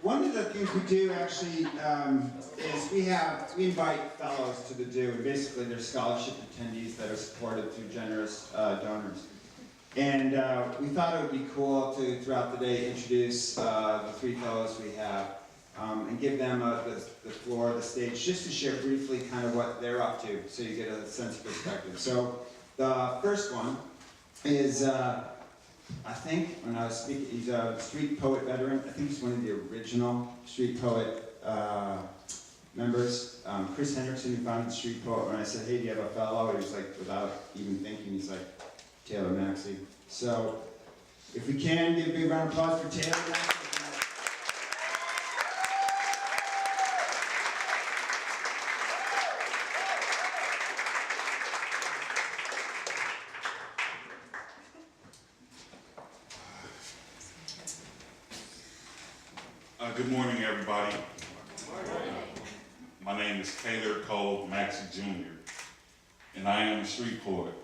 one of the things we do actually is we invite fellows to the do, and basically they're scholarship attendees that are supported through generous donors. And we thought it would be cool to, throughout the day, introduce the three fellows we have and give them the floor, the stage, just to share briefly kind of what they're up to, so you get a sense of perspective. So the first one is, I think, when I was speaking, he's a street poet veteran. I think he's one of the original street poet members. Chris Hendrickson, who founded the Street Poet, when I said, hey, do you have a fellow? He was like, without even thinking, he's like, Taylor Maxey. So, if we can, give a big round of applause for Taylor Maxey. Good morning, everybody. My name is Taylor Cole Maxey Jr., and I am a street poet.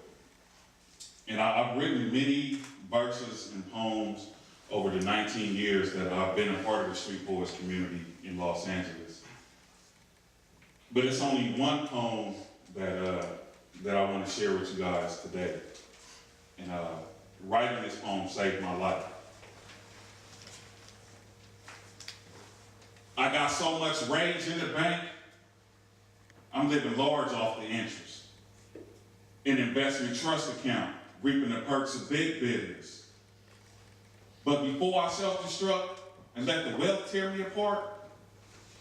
And I've written many verses and poems over the 19 years that I've been a part of the street poets community in Los Angeles. But it's only one poem that I want to share with you guys today. And writing this poem saved my life. I got so much rage in the bank, I'm living large off the interest. An investment trust account, reaping the perks of big business. But before I self-destruct and let the wealth tear me apart,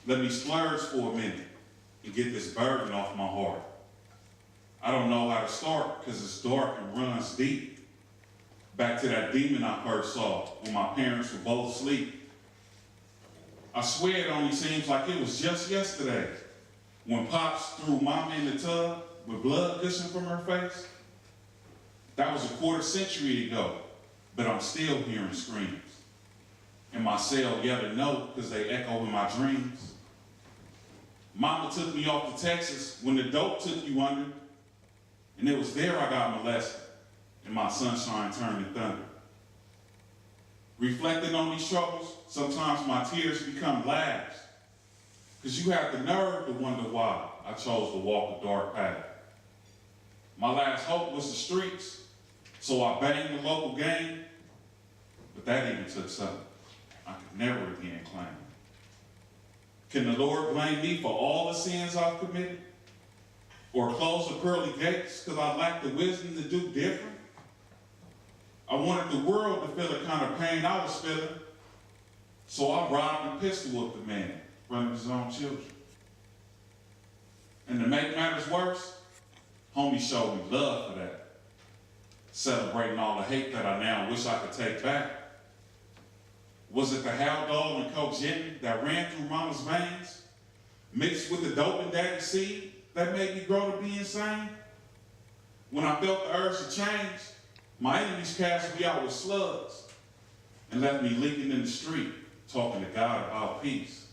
let me splurge for a minute and get this burden off my heart. I don't know how to start because it's dark and runs deep. Back to that demon I first saw when my parents were both asleep. I swear it only seems like it was just yesterday when Pops threw Mama in the tub with blood gushing from her face. That was a quarter century ago, but I'm still hearing screams. In my cell yet a note because they echo in my dreams. Mama took me off to Texas when the dope took you under, and it was there I got molested, and my sunshine turned to thunder. Reflecting on these troubles, sometimes my tears become laughs, because you have the nerve to wonder why I chose to walk a dark path. My last hope was the streets, so I banged the local game, but that even took something I could never again claim. Can the Lord blame me for all the sins I've committed? Or close the pearly gates because I lack the wisdom to do different? I wanted the world to feel the kind of pain I was feeling, so I robbed and pistol whipped the man in front of his own children. And to make matters worse, homie showed me love for that, celebrating all the hate that I now wish I could take back. Was it the Haldol and Coke that ran through mama's veins, mixed with the dope and daddy seed that made me grow to be insane? When I felt the urge to change, my enemies cast me out with slugs and left me leaking in the street, talking to God about peace.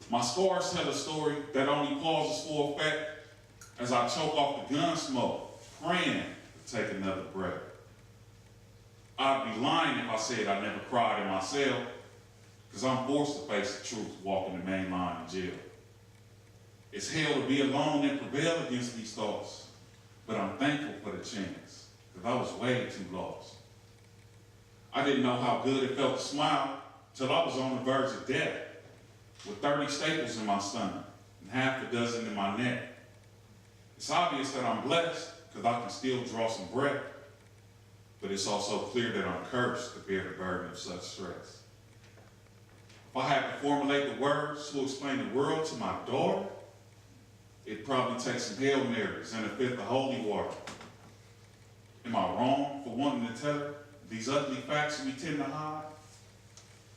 My scars tell a story that only pauses for effect as I choke off the gun smoke, praying to take another breath. I'd be lying if I said I never cried in my cell, because I'm forced to face the truth walking the main line in jail. It's hell to be alone and prevail against these thoughts, but I'm thankful for the chance, because I was way too lost. I didn't know how good it felt to smile till I was on the verge of death, with 30 staples in my stomach and half a dozen in my neck. It's obvious that I'm blessed, because I can still draw some breath, but it's also clear that I'm cursed to bear the burden of such stress. If I had to formulate the words to explain the world to my daughter, it'd probably take some Hail Marys and a fifth of holy water. Am I wrong for wanting to tell her these ugly facts we tend to hide?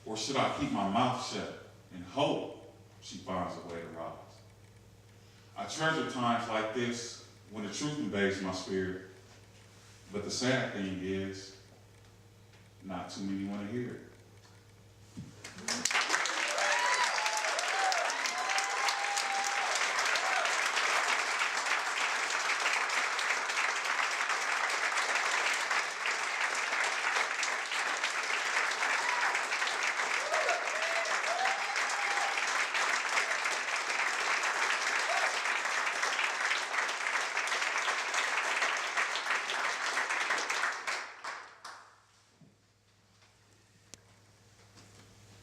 Or should I keep my mouth shut and hope she finds a way to rise? I treasure times like this when the truth invades my spirit, but the sad thing is, not too many want to hear it.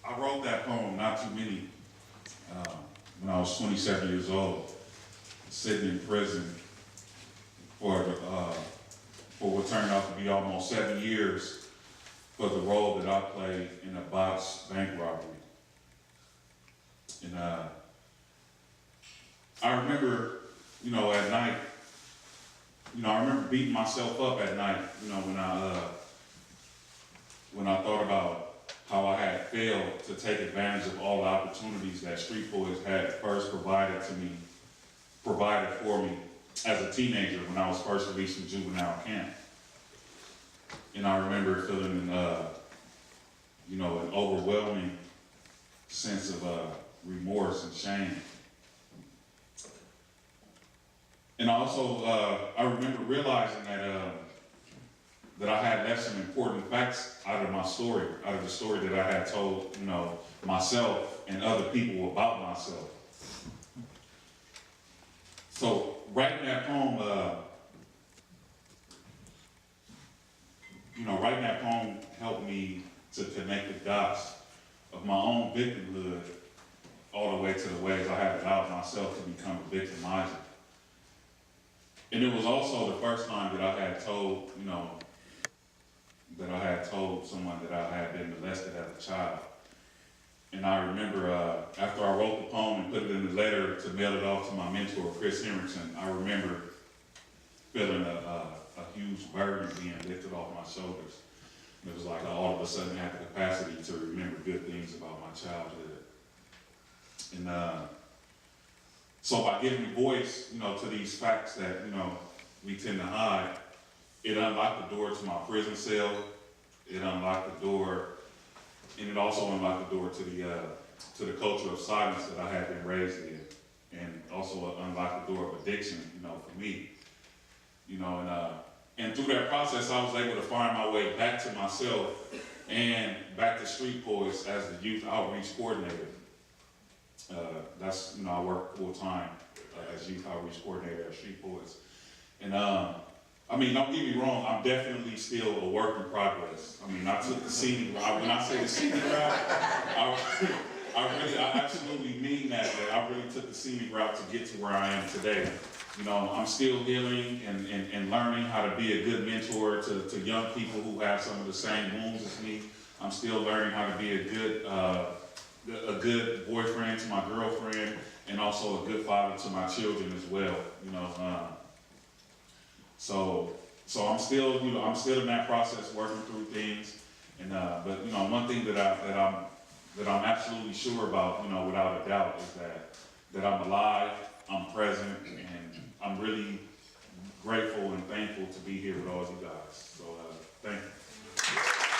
I wrote that poem not too many, when I was 27 years old, sitting in prison for what turned out to be almost 7 years for the role that I played in a botched bank robbery. And I remember, at night, I remember beating myself up at night, when I thought about how I had failed to take advantage of all the opportunities that Street Boys had first provided for me as a teenager when I was first released from juvenile camp. And I remember feeling, an overwhelming sense of remorse and shame. And also, I remember realizing that I had left some important facts out of my story, out of the story that I had told, myself and other people about myself. So writing that poem, writing that poem helped me to connect the dots of my own victimhood all the way to the ways I had allowed myself to become a victimizer. And it was also the first time that I had told, someone that I had been molested as a child. And I remember after I wrote the poem and put it in the letter to mail it off to my mentor, Chris Henriksen, I remember feeling a huge burden being lifted off my shoulders. And it was like I all of a sudden had the capacity to remember good things about my childhood. And so by giving voice, to these facts that, we tend to hide, it unlocked the door to my prison cell. It unlocked the door, and it also unlocked the door to the culture of silence that I had been raised in, and also unlocked the door of addiction, for me. And through that process, I was able to find my way back to myself and back to Street Boys as the youth outreach coordinator. I work full time as youth outreach coordinator at Street Boys. And don't get me wrong, I'm definitely still a work in progress. I took the scenic route. When I say the scenic route, I absolutely mean that I really took the scenic route to get to where I am today. I'm still healing and learning how to be a good mentor to young people who have some of the same wounds as me. I'm still learning how to be a good boyfriend to my girlfriend, and also a good father to my children as well. So I'm still in that process, working through things. And but one thing that I'm absolutely sure about, without a doubt, is that I'm alive, I'm present, and I'm really grateful and thankful to be here with all you guys. So thank you.